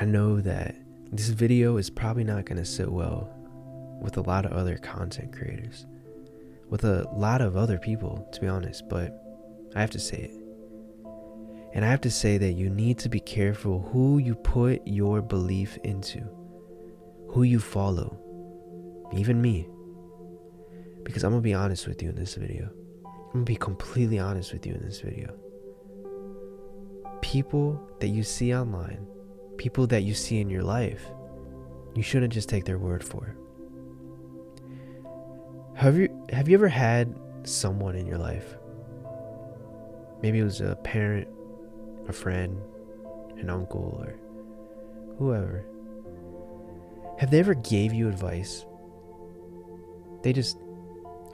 I know that this video is probably not going to sit well with a lot of other content creators, with a lot of other people, to be honest, but I have to say it. And I have to say that you need to be careful who you put your belief into, who you follow, even me. Because I'm going to be honest with you in this video. I'm going to be completely honest with you in this video. People that you see online, people that you see in your life, you shouldn't just take their word for it. Have you ever had someone in your life? Maybe it was a parent, a friend, an uncle, or whoever. Have they ever gave you advice? They just,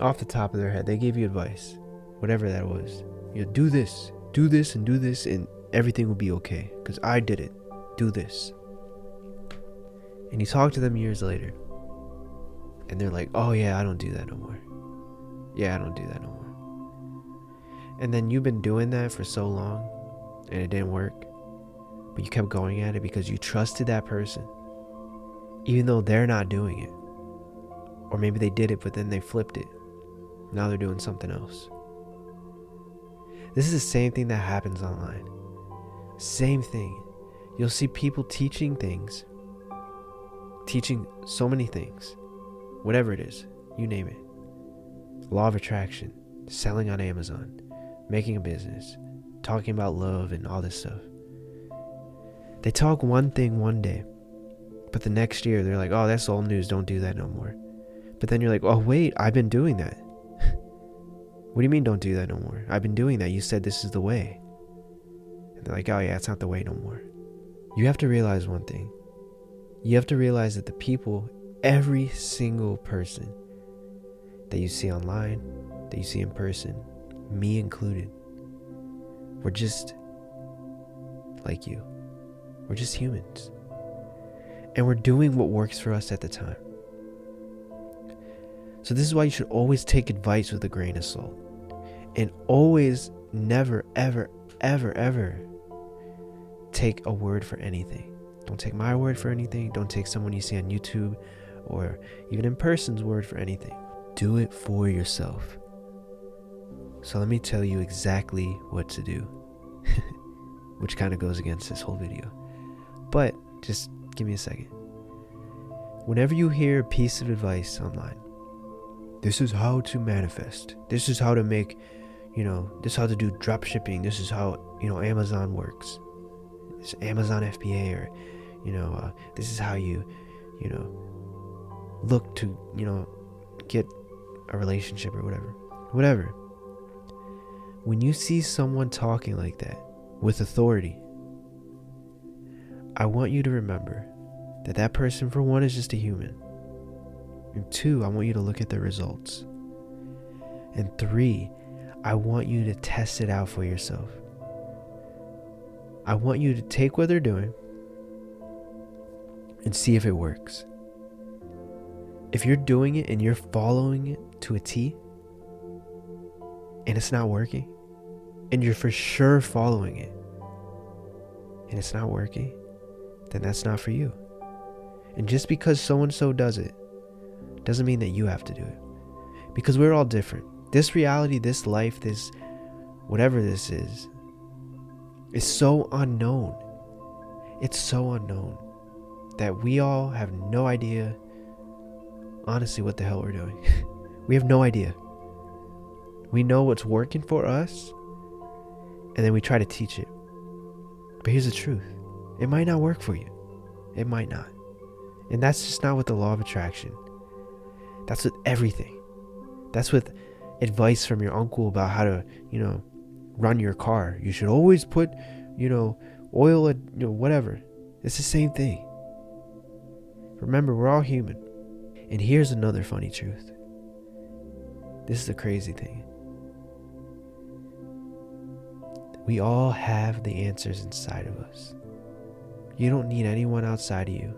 off the top of their head, they gave you advice, whatever that was. You know, do this, and do this, and everything will be okay, because I did it. Do this. And you talk to them years later, and they're like, oh yeah, I don't do that no more. Yeah, I don't do that no more. And then you've been doing that for so long, and it didn't work, but you kept going at it because you trusted that person, even though they're not doing it. Or maybe they did it, but then they flipped it. Now they're doing something else. This is the same thing that happens online. Same thing. You'll see people teaching things, teaching so many things, whatever it is, you name it. Law of attraction, selling on Amazon, making a business, talking about love and all this stuff. They talk one thing one day, but the next year they're like, oh, that's old news, don't do that no more. But then you're like, oh wait, I've been doing that. What do you mean don't do that no more? I've been doing that. You said this is the way. And they're like, oh yeah, it's not the way no more. You have to realize one thing. You have to realize that the people, every single person that you see online, that you see in person, me included, we're just like you. We're just humans. And we're doing what works for us at the time. So this is why you should always take advice with a grain of salt. And always, never, ever, ever, ever take a word for anything. Don't take my word for anything. Don't take someone you see on YouTube or even in person's word for anything. Do it for yourself. So let me tell you exactly what to do. Which kind of goes against this whole video. But just give me a second. Whenever you hear a piece of advice online, this is how to manifest. This is how to make, this is how to do drop shipping. This is how, Amazon works. It's Amazon FBA, or, this is how you, look to, get a relationship or whatever. When you see someone talking like that with authority, I want you to remember that that person, for one, is just a human. And two, I want you to look at the results. And three, I want you to test it out for yourself. I want you to take what they're doing and see if it works. If you're doing it and you're following it to a T and it's not working, and you're for sure following it and it's not working, then that's not for you. And just because so-and-so does it doesn't mean that you have to do it. Because we're all different. This reality, this life, this whatever this is so unknown. It's so unknown that we all have no idea, honestly, what the hell we're doing. We have no idea. We know what's working for us, and then we try to teach it. But here's the truth. It might not work for you. It might not. And that's just not with the law of attraction. That's with everything. That's with advice from your uncle about how to, run your car. You should always put, oil, whatever. It's the same thing. Remember, we're all human. And here's another funny truth. This is the crazy thing. We all have the answers inside of us. You don't need anyone outside of you.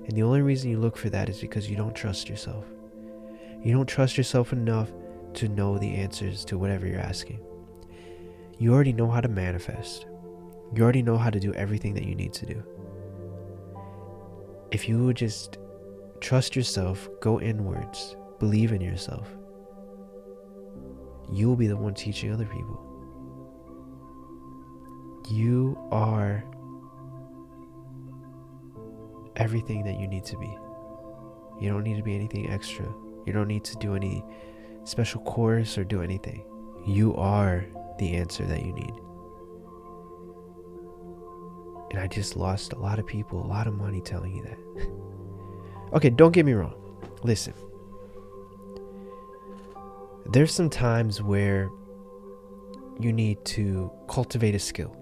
And the only reason you look for that is because you don't trust yourself. You don't trust yourself enough to know the answers to whatever you're asking. You already know how to manifest. You already know how to do everything that you need to do. If you would just trust yourself, go inwards, believe in yourself, you will be the one teaching other people. You are everything that you need to be. You don't need to be anything extra. You don't need to do any special course or do anything. You are the answer that you need. And I just lost a lot of people, a lot of money telling you that. Okay, don't get me wrong. Listen. There's some times where you need to cultivate a skill.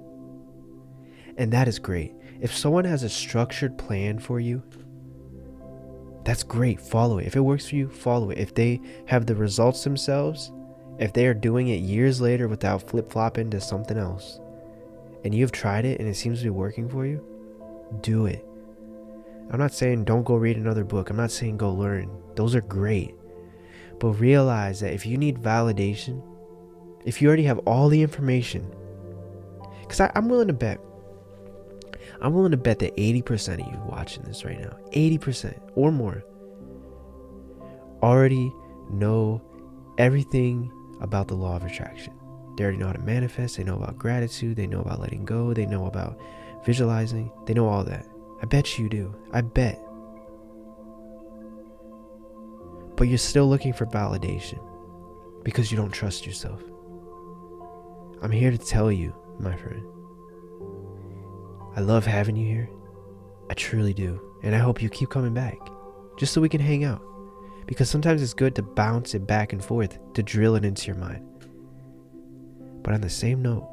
And that is great. If someone has a structured plan for you, that's great. Follow it. If it works for you, follow it. If they have the results themselves, if they are doing it years later without flip-flopping to something else, and you've tried it and it seems to be working for you, do it. I'm not saying don't go read another book. I'm not saying go learn. Those are great. But realize that if you need validation, if you already have all the information, because I'm willing to bet that 80% of you watching this right now, 80% or more, already know everything about the law of attraction. They already know how to manifest. They know about gratitude. They know about letting go. They know about visualizing. They know all that. I bet you do. I bet. But you're still looking for validation because you don't trust yourself. I'm here to tell you, my friend, I love having you here. I truly do. And I hope you keep coming back just so we can hang out. Because sometimes it's good to bounce it back and forth, to drill it into your mind. But on the same note,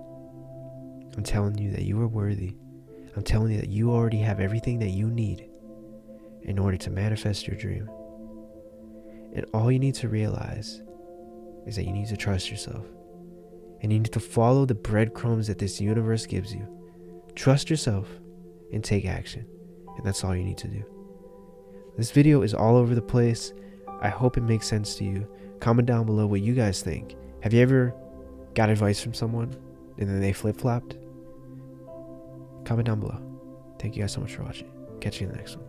I'm telling you that you are worthy. I'm telling you that you already have everything that you need in order to manifest your dream. And all you need to realize is that you need to trust yourself. And you need to follow the breadcrumbs that this universe gives you. Trust yourself and take action. And that's all you need to do. This video is all over the place. I hope it makes sense to you. Comment down below what you guys think. Have you ever got advice from someone and then they flip-flopped? Comment down below. Thank you guys so much for watching. Catch you in the next one.